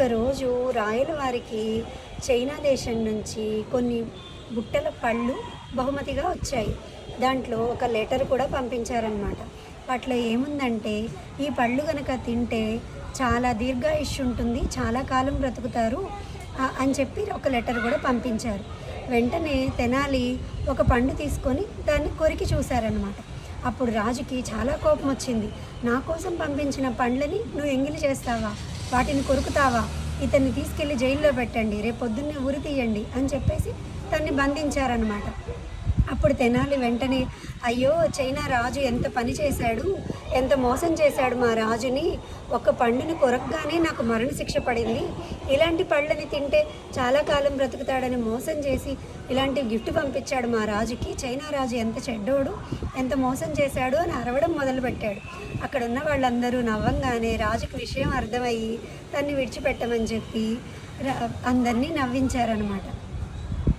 ఒకరోజు రాయల వారికి చైనా దేశం నుంచి కొన్ని బుట్టల పళ్ళు బహుమతిగా వచ్చాయి. దాంట్లో ఒక లెటర్ కూడా పంపించారనమాట. వాటిలో ఏముందంటే, ఈ పళ్ళు కనుక తింటే చాలా దీర్ఘాయుష్షు ఉంటుంది, చాలా కాలం బ్రతుకుతారు అని చెప్పి ఒక లెటర్ కూడా పంపించారు. వెంటనే తెనాలి ఒక పండు తీసుకొని దాన్ని కొరికి చూశారనమాట. అప్పుడు రాజుకి చాలా కోపం వచ్చింది. నా కోసం పంపించిన పండ్లని నువ్వు ఎంగిలి చేస్తావా, వాటిని కొరుకుతావా, ఇతన్ని తీసుకెళ్ళి జైల్లో పెట్టండి, రేపు పొద్దున్నే ఉరి తీయండి అని చెప్పేసి తన్ని బంధించారనమాట. అప్పుడు తెనాలి వెంటనే, అయ్యో చైనా రాజు ఎంత పని చేశాడు, ఎంత మోసం చేశాడు మా రాజుని, ఒక పండుని కొరకగానే నాకు మరణశిక్ష పడింది, ఇలాంటి పళ్ళని తింటే చాలా కాలం బ్రతుకుతాడని మోసం చేసి ఇలాంటి గిఫ్ట్ పంపించాడు మా రాజుకి, చైనా రాజు ఎంత చెడ్డోడు, ఎంత మోసం చేశాడు అని అరవడం మొదలుపెట్టాడు. అక్కడ ఉన్న వాళ్ళందరూ నవ్వంగానే రాజుకు విషయం అర్థమయ్యి తన్ని విడిచిపెట్టమని చెప్పి అందరినీ నవ్వించారనమాట.